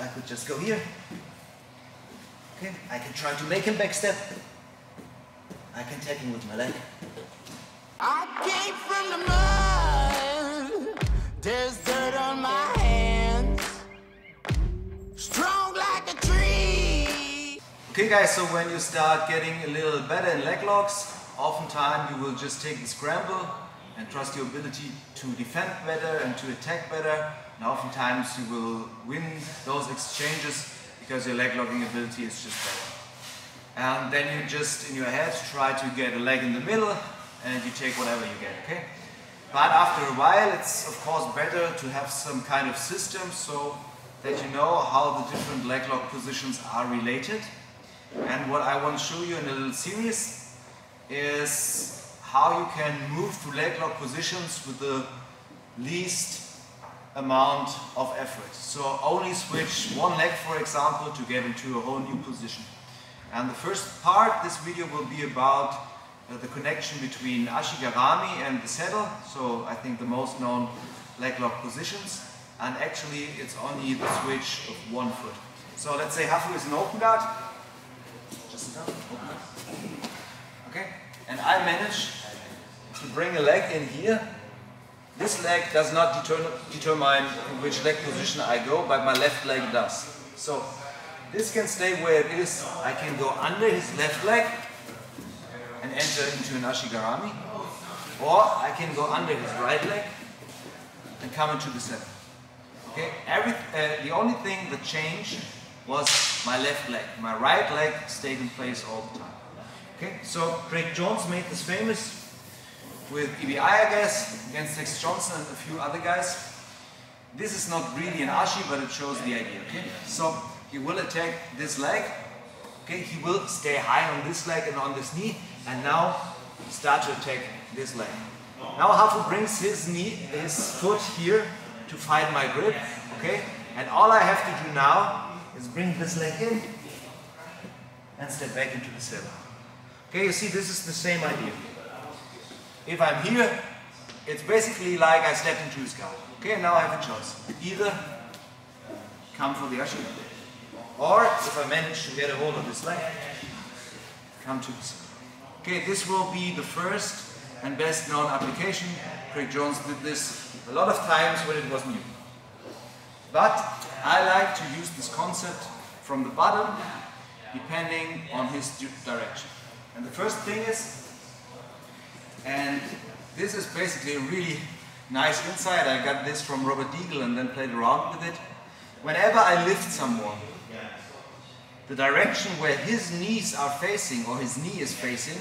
I could just go here. Okay, I can try to make him backstep. I can tag him with my leg. I came from the mud, there's dirt on my hands, strong like a tree. Okay guys, so when you start getting a little better in leg locks, oftentimes you will just take the scramble and trust your ability to defend better and to attack better. And oftentimes you will win those exchanges because your leg locking ability is just better. And then you just, in your head, try to get a leg in the middle and you take whatever you get, okay? But after a while, it's of course better to have some kind of system so that you know how the different leg lock positions are related. And what I want to show you in a little series is how you can move to leg lock positions with the least amount of effort. So only switch one leg, for example, to get into a whole new position. And the first part, this video will be about the connection between Ashi, Garami and the saddle. So I think the most known leg lock positions. And actually it's only the switch of one foot. So let's say Hafu is an open guard. Just sit down, open guard. Okay, and I manage to bring a leg in here. This leg does not determine which leg position I go, but my left leg does. So this can stay where it is. I can go under his left leg and enter into an Ashi Garami, or I can go under his right leg and come into the saddle. Okay, the only thing that changed was my left leg. My right leg stayed in place all the time. Okay, so Craig Jones made this famous with EBI, I guess, against Tex Johnson and a few other guys. This is not really an Ashi, but it shows the idea. Okay, so he will attack this leg. Okay, he will stay high on this leg and on this knee, and now start to attack this leg. Now Hafu brings his foot here to fight my grip. Okay, and all I have to do now is bring this leg in and step back into the saddle. Okay, you see, this is the same idea. If I'm here, it's basically like I stepped into his guard. Okay, now I have a choice. Either come for the Ashi, or if I manage to get a hold of this leg, come to this. Okay, this will be the first and best known application. Craig Jones did this a lot of times when it was new. But I like to use this concept from the bottom, depending on his direction. And the first thing is, and this is basically a really nice insight. I got this from Robert Deagle and then played around with it. Whenever I lift someone, the direction where his knees are facing or his knee is facing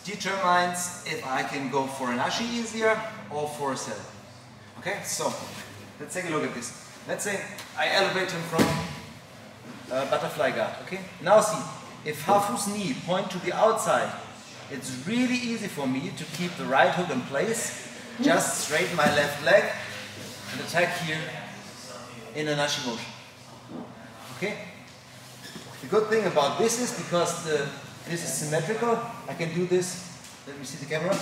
determines if I can go for an Ashi easier or for a saddle. Okay, so let's take a look at this. Let's say I elevate him from butterfly guard. Okay, now see, if Hafu's knee point to the outside, it's really easy for me to keep the right hook in place, just straighten my left leg and attack here in an Ashi motion. Okay? The good thing about this is because this is symmetrical, I can do this, let me see the camera,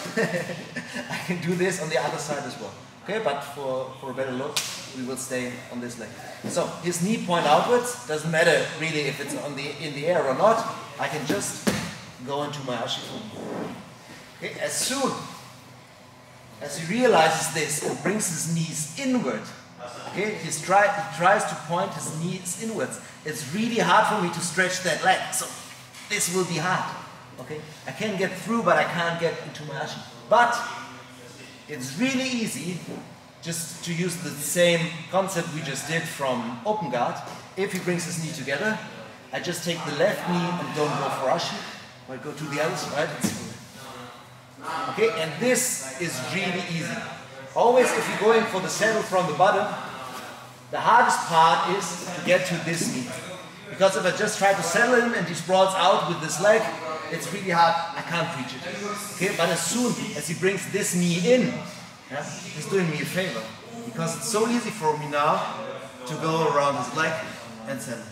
I can do this on the other side as well. Okay, but for a better look, we will stay on this leg. So his knee point outwards, doesn't matter really if it's in the air or not, I can just go into my Ashi. Okay, as soon as he realizes this and brings his knees inward, okay, he tries to point his knees inwards. It's really hard for me to stretch that leg, so this will be hard. Okay, I can get through, but I can't get into my Ashi. But it's really easy just to use the same concept we just did from open guard. If he brings his knee together, I just take the left knee and don't go for Ashi, but go to the other side. Okay, and this is really easy. Always, if you're going for the saddle from the bottom, the hardest part is to get to this knee. Because if I just try to saddle him and he sprawls out with this leg, it's really hard, I can't reach it. Okay, but as soon as he brings this knee in, yeah, he's doing me a favor. Because it's so easy for me now to go around his leg and saddle.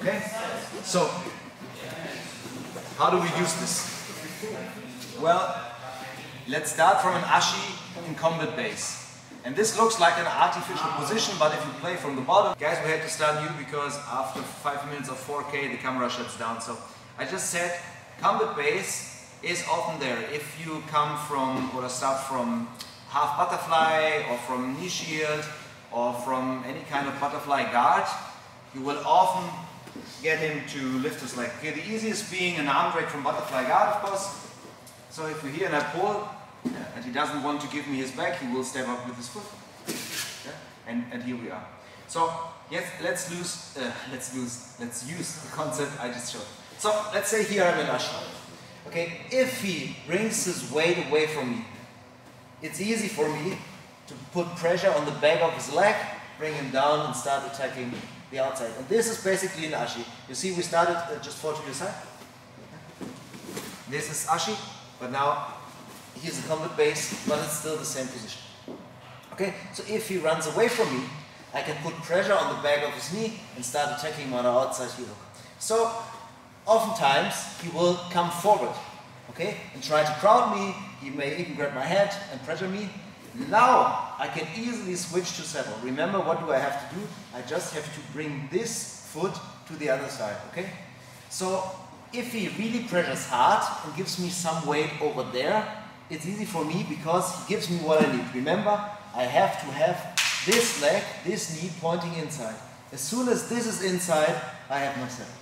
Okay, so how do we use this? Well, let's start from an Ashi in combat base. And this looks like an artificial position, but if you play from the bottom, guys, we had to start new because after 5 minutes of 4K, the camera shuts down. So I just said, combat base is often there. If you come from, or start from half butterfly, or from knee shield, or from any kind of butterfly guard, you will often get him to lift his leg. Okay, the easiest being an arm drag from butterfly guard, of course. So if we're here and I pull, and he doesn't want to give me his back, he will step up with his foot. Yeah? And here we are. So yes, let's use the concept I just showed. So let's say here I'm in Ashi. Okay, if he brings his weight away from me, it's easy for me to put pressure on the back of his leg, bring him down and start attacking the outside. And this is basically an Ashi. You see, we started just fall to the side. This is Ashi, but now he's a combat base, but it's still the same position. Okay, so if he runs away from me, I can put pressure on the back of his knee and start attacking him on the outside heel hook. So oftentimes he will come forward, okay, and try to crowd me. He may even grab my head and pressure me. Now I can easily switch to settle. Remember, what do I have to do? I just have to bring this foot to the other side, okay? So if he really pressures hard and gives me some weight over there, it's easy for me because he gives me what I need. Remember, I have to have this leg, this knee pointing inside. As soon as this is inside, I have my settle.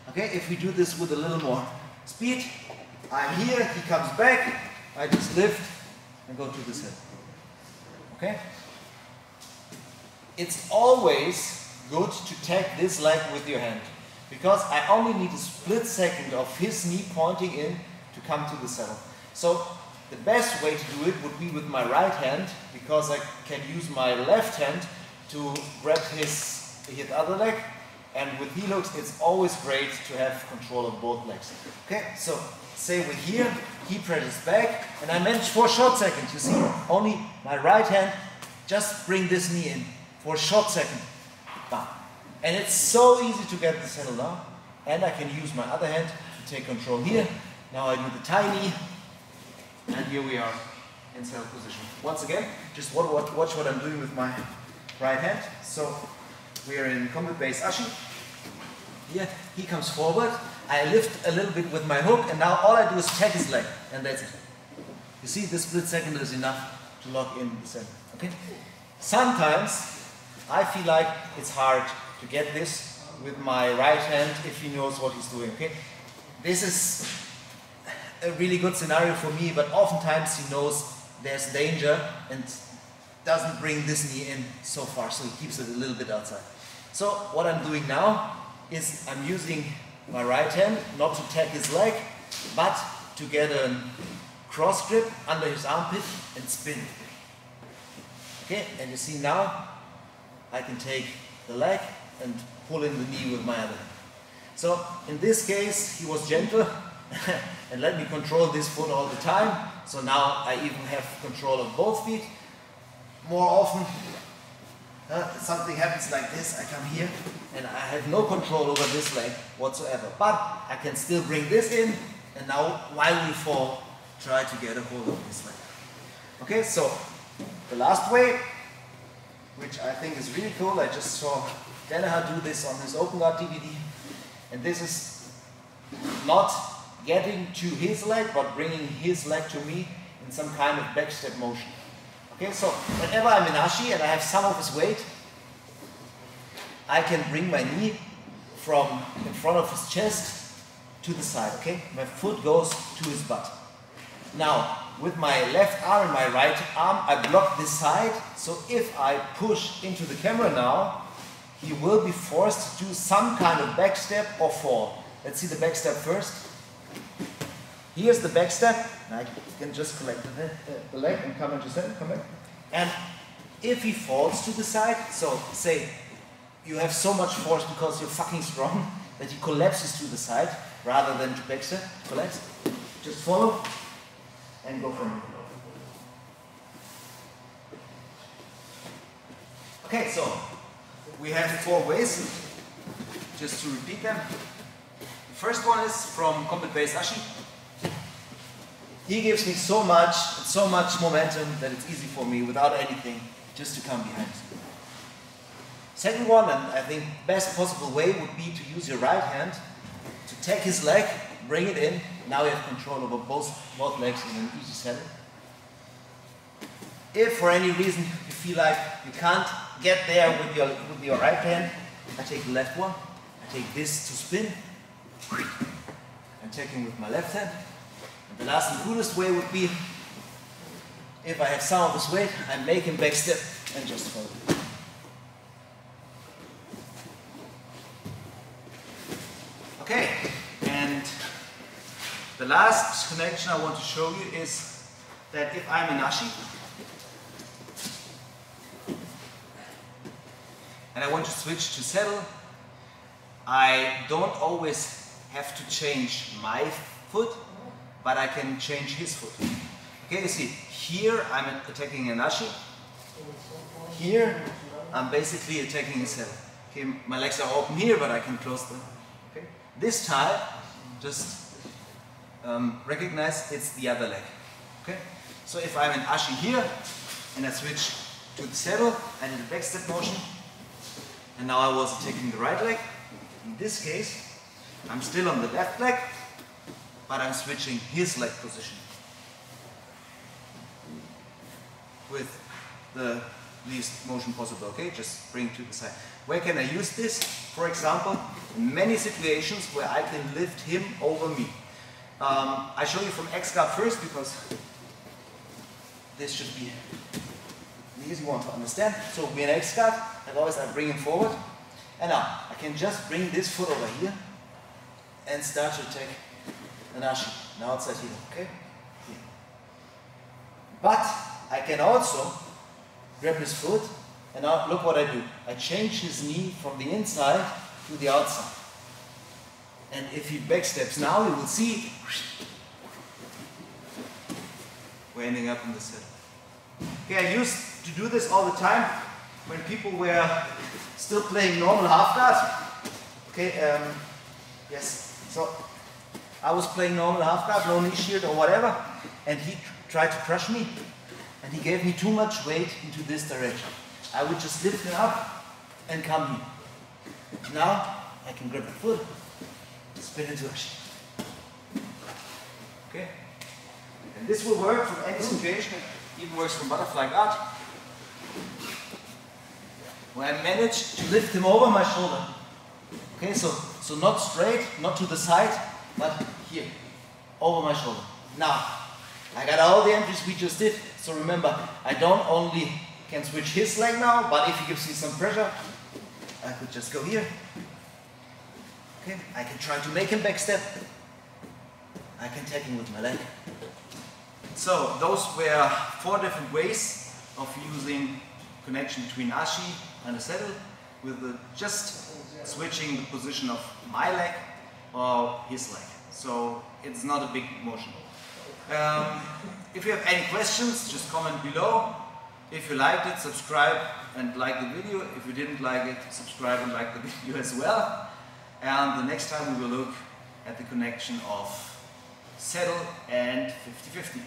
Okay, if we do this with a little more speed, I'm here, he comes back, I just lift and go to the settle. Okay? It's always good to tag this leg with your hand, because I only need a split second of his knee pointing in to come to the settle. So the best way to do it would be with my right hand, because I can use my left hand to grab his other leg, and with heel hooks it's always great to have control of both legs. Okay, so say we're here, he presses back, and I manage for a short second. You see, only my right hand just bring this knee in for a short second. Bam. And it's so easy to get the settle now. And I can use my other hand to take control here. Now I do the tiny, and here we are in settle position. Once again, just watch what I'm doing with my right hand. So we are in combat base Ashi. Here, he comes forward. I lift a little bit with my hook, and now all I do is tag his leg, and that's it. You see, this split second is enough to lock in the center. Okay? Sometimes I feel like it's hard to get this with my right hand if he knows what he's doing. Okay? This is a really good scenario for me, but oftentimes he knows there's danger and doesn't bring this knee in so far, so he keeps it a little bit outside. So what I'm doing now is I'm using my right hand not to tag his leg, but to get a cross grip under his armpit and spin. Okay, and you see now I can take the leg and pull in the knee with my other hand. So in this case he was gentle and let me control this foot all the time. So now I even have control of both feet. More often something happens like this, I come here and I have no control over this leg whatsoever. But I can still bring this in, and now while we fall, try to get a hold of this leg. Okay, so the last way, which I think is really cool, I just saw Danaher do this on his Open Guard DVD, and this is not getting to his leg, but bringing his leg to me in some kind of backstep motion. Okay, so whenever I'm in Ashi and I have some of his weight, I can bring my knee from in front of his chest to the side, okay? My foot goes to his butt. Now, with my left arm and my right arm, I block this side, so if I push into the camera now, he will be forced to do some kind of back step or fall. Let's see the back step first. Here's the back step, and I can just collect the leg and come into center, come back. And if he falls to the side, so say you have so much force because you're fucking strong that he collapses to the side rather than to back step, collapse, just follow and go from it. Okay, so we have 4 ways, just to repeat them. The first one is from combat base Ashi. He gives me so much momentum that it's easy for me without anything just to come behind. Second one, and I think best possible way, would be to use your right hand to take his leg, bring it in. Now you have control over both legs in an easy setting. If for any reason you feel like you can't get there with your right hand, I take the left one. I take this to spin. I'm taking with my left hand. And the last and coolest way would be, if I have some of this weight, I make him back step and just follow. Okay, and the last connection I want to show you is that if I'm in Ashi and I want to switch to settle, I don't always have to change my foot, but I can change his foot. Okay, you see, here I'm attacking an Ashi. Here I'm basically attacking a settle. Okay, my legs are open here, but I can close them. Okay, this time, just recognize it's the other leg. Okay, so if I'm in Ashi here and I switch to the settle, I did a back step motion, and now I was attacking the right leg. In this case, I'm still on the left leg, but I'm switching his leg position with the least motion possible. Okay, just bring to the side. Where can I use this? For example, in many situations where I can lift him over me. I show you from X-guard first because this should be an easy one to understand. So we're in X-guard, and always I bring him forward, and now I can just bring this foot over here and start to take an Ashi, now outside here, okay? Here. But I can also grab his foot, and now look what I do. I change his knee from the inside to the outside. And if he backsteps now, you will see we're ending up in the settle. Okay, I used to do this all the time when people were still playing normal half guard. Okay, yes, so I was playing normal half guard, no knee shield or whatever, and he tried to crush me, and he gave me too much weight into this direction. I would just lift him up and come here. Now I can grab the foot, spin into Ashi. Okay? And this will work from any situation. It even works from butterfly guard, where I manage to lift him over my shoulder. Okay, so not straight, not to the side, but here, over my shoulder. Now, I got all the entries we just did, so remember, I don't only can switch his leg now, but if he gives me some pressure, I could just go here. Okay, I can try to make him back step. I can take him with my leg. So those were 4 different ways of using connection between Ashi and a settle, with just switching the position of my leg or his leg. So it's not a big motion. If you have any questions, just comment below. If you liked it, subscribe and like the video. If you didn't like it, subscribe and like the video as well. And the next time we will look at the connection of settle and 50-50.